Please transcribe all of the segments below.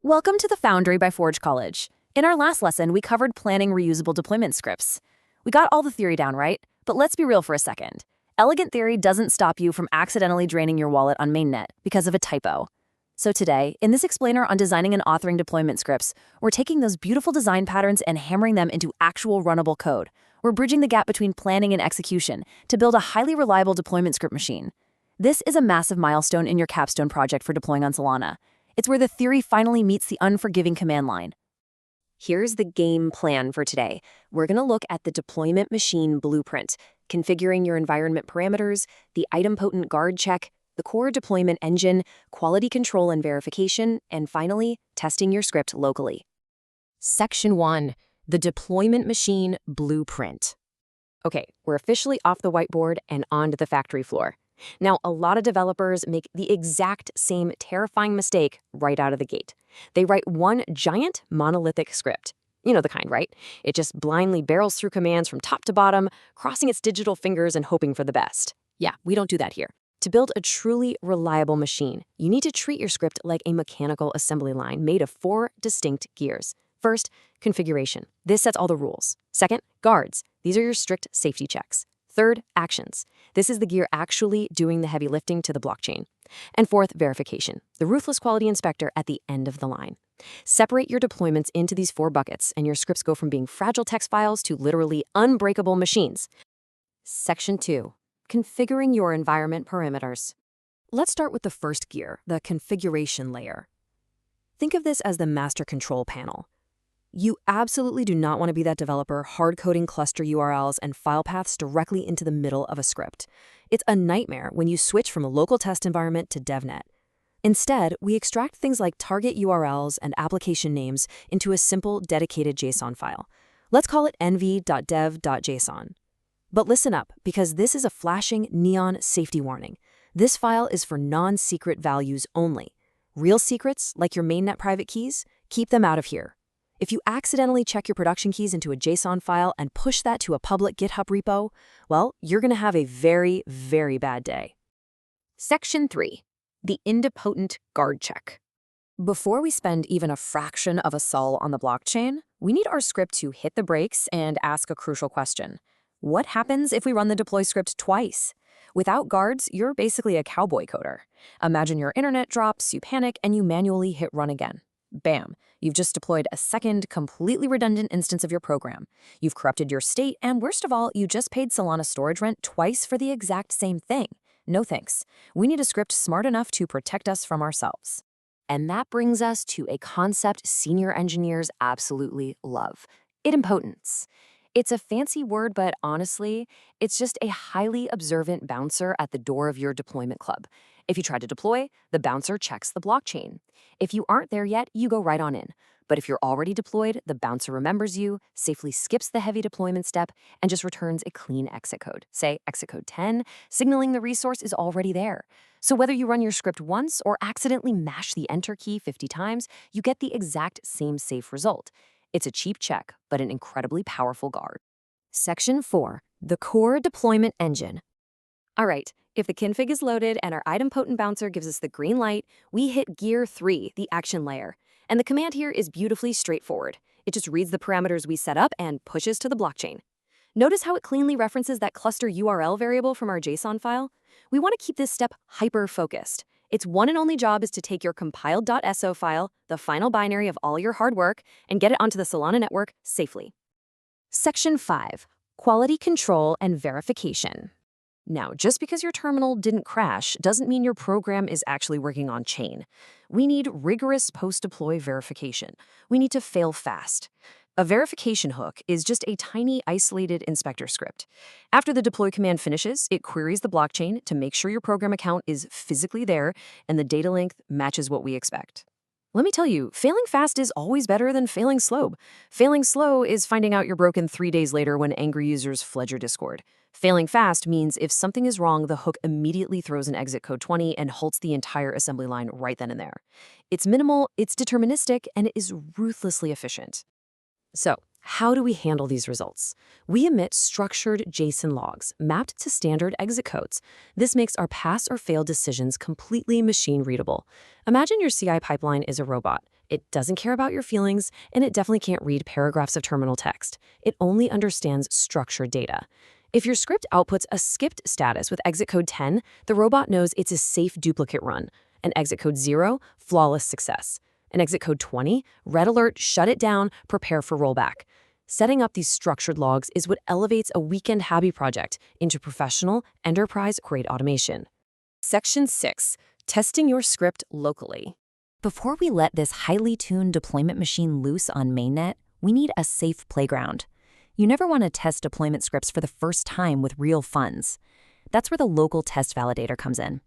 Welcome to the Foundry by Forge College. In our last lesson, we covered planning reusable deployment scripts. We got all the theory down, right? But let's be real for a second. Elegant theory doesn't stop you from accidentally draining your wallet on mainnet because of a typo. So today, in this explainer on designing and authoring deployment scripts, we're taking those beautiful design patterns and hammering them into actual runnable code. We're bridging the gap between planning and execution to build a highly reliable deployment script machine. This is a massive milestone in your capstone project for deploying on Solana. It's where the theory finally meets the unforgiving command line. Here's the game plan for today. We're going to look at the deployment machine blueprint, configuring your environment parameters, the idempotent guard check, the core deployment engine, quality control and verification, and finally, testing your script locally. Section 1, the deployment machine blueprint. Okay, we're officially off the whiteboard and onto the factory floor. Now, a lot of developers make the exact same terrifying mistake right out of the gate. They write one giant monolithic script. You know the kind, right? It just blindly barrels through commands from top to bottom, crossing its digital fingers and hoping for the best. Yeah, we don't do that here. To build a truly reliable machine, you need to treat your script like a mechanical assembly line made of 4 distinct gears. First, configuration. This sets all the rules. Second, guards. These are your strict safety checks. Third, actions. This is the gear actually doing the heavy lifting to the blockchain. And fourth, verification, the ruthless quality inspector at the end of the line. Separate your deployments into these 4 buckets, and your scripts go from being fragile text files to literally unbreakable machines. Section 2, configuring your environment parameters. Let's start with the first gear, the configuration layer. Think of this as the master control panel. You absolutely do not want to be that developer hard-coding cluster URLs and file paths directly into the middle of a script. It's a nightmare when you switch from a local test environment to devnet. Instead, we extract things like target URLs and application names into a simple, dedicated JSON file. Let's call it nv.dev.json. But listen up, because this is a flashing neon safety warning. This file is for non-secret values only. Real secrets, like your mainnet private keys, keep them out of here. If you accidentally check your production keys into a JSON file and push that to a public GitHub repo, well, you're going to have a very, very bad day. Section 3, the idempotent guard check. Before we spend even a fraction of a sol on the blockchain, we need our script to hit the brakes and ask a crucial question. What happens if we run the deploy script twice? Without guards, you're basically a cowboy coder. Imagine your internet drops, you panic, and you manually hit run again. Bam, you've just deployed a second, completely redundant instance of your program. You've corrupted your state, and worst of all, you just paid Solana storage rent twice for the exact same thing. No thanks. We need a script smart enough to protect us from ourselves. And that brings us to a concept senior engineers absolutely love: idempotence. It's a fancy word, but honestly, it's just a highly observant bouncer at the door of your deployment club. If you try to deploy, the bouncer checks the blockchain. If you aren't there yet, you go right on in. But if you're already deployed, the bouncer remembers you, safely skips the heavy deployment step, and just returns a clean exit code, say exit code 10, signaling the resource is already there. So whether you run your script once or accidentally mash the enter key 50 times, you get the exact same safe result. It's a cheap check, but an incredibly powerful guard. Section 4, the core deployment engine. All right, if the config is loaded and our idempotent bouncer gives us the green light, we hit gear 3, the action layer. And the command here is beautifully straightforward. It just reads the parameters we set up and pushes to the blockchain. Notice how it cleanly references that cluster URL variable from our JSON file? We want to keep this step hyper-focused. Its one and only job is to take your compiled.so file, the final binary of all your hard work, and get it onto the Solana network safely. Section 5, quality control and verification. Now, just because your terminal didn't crash doesn't mean your program is actually working on chain. We need rigorous post-deploy verification. We need to fail fast. A verification hook is just a tiny isolated inspector script. After the deploy command finishes, it queries the blockchain to make sure your program account is physically there and the data length matches what we expect. Let me tell you, failing fast is always better than failing slow. Failing slow is finding out you're broken 3 days later when angry users flood your Discord. Failing fast means if something is wrong, the hook immediately throws an exit code 20 and halts the entire assembly line right then and there. It's minimal, it's deterministic, and it is ruthlessly efficient. So, how do we handle these results? We emit structured JSON logs mapped to standard exit codes. This makes our pass or fail decisions completely machine-readable. Imagine your CI pipeline is a robot. It doesn't care about your feelings, and it definitely can't read paragraphs of terminal text. It only understands structured data. If your script outputs a skipped status with exit code 10, the robot knows it's a safe duplicate run. And exit code 0, flawless success. And exit code 20, red alert, shut it down, prepare for rollback. Setting up these structured logs is what elevates a weekend hobby project into professional, enterprise-grade automation. Section 6. Testing your script locally. Before we let this highly tuned deployment machine loose on mainnet, we need a safe playground. You never want to test deployment scripts for the first time with real funds. That's where the local test validator comes in.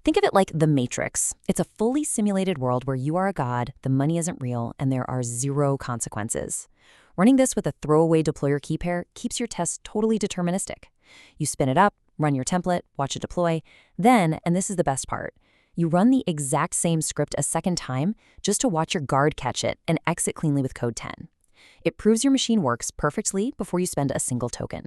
Think of it like The Matrix. It's a fully simulated world where you are a god, the money isn't real, and there are zero consequences. Running this with a throwaway deployer key pair keeps your tests totally deterministic. You spin it up, run your template, watch it deploy. Then, and this is the best part, you run the exact same script a second time just to watch your guard catch it and exit cleanly with code 10. It proves your machine works perfectly before you spend a single token.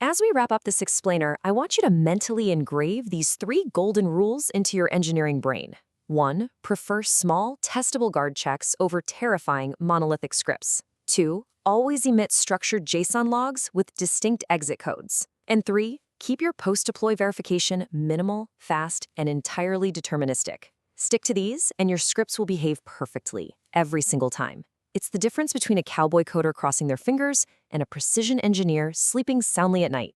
As we wrap up this explainer, I want you to mentally engrave these 3 golden rules into your engineering brain. 1. Prefer small, testable guard checks over terrifying monolithic scripts. 2. Always emit structured JSON logs with distinct exit codes. And 3. Keep your post-deploy verification minimal, fast, and entirely deterministic. Stick to these, and your scripts will behave perfectly, every single time. It's the difference between a cowboy coder crossing their fingers and a precision engineer sleeping soundly at night.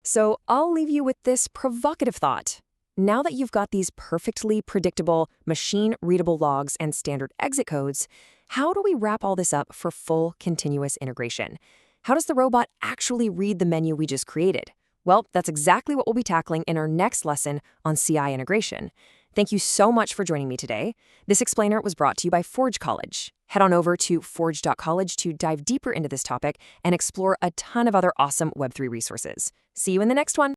So I'll leave you with this provocative thought. Now that you've got these perfectly predictable, machine-readable logs and standard exit codes, how do we wrap all this up for full continuous integration? How does the robot actually read the menu we just created? Well, that's exactly what we'll be tackling in our next lesson on CI integration. Thank you so much for joining me today. This explainer was brought to you by Forge College. Head on over to forge.college to dive deeper into this topic and explore a ton of other awesome Web3 resources. See you in the next one.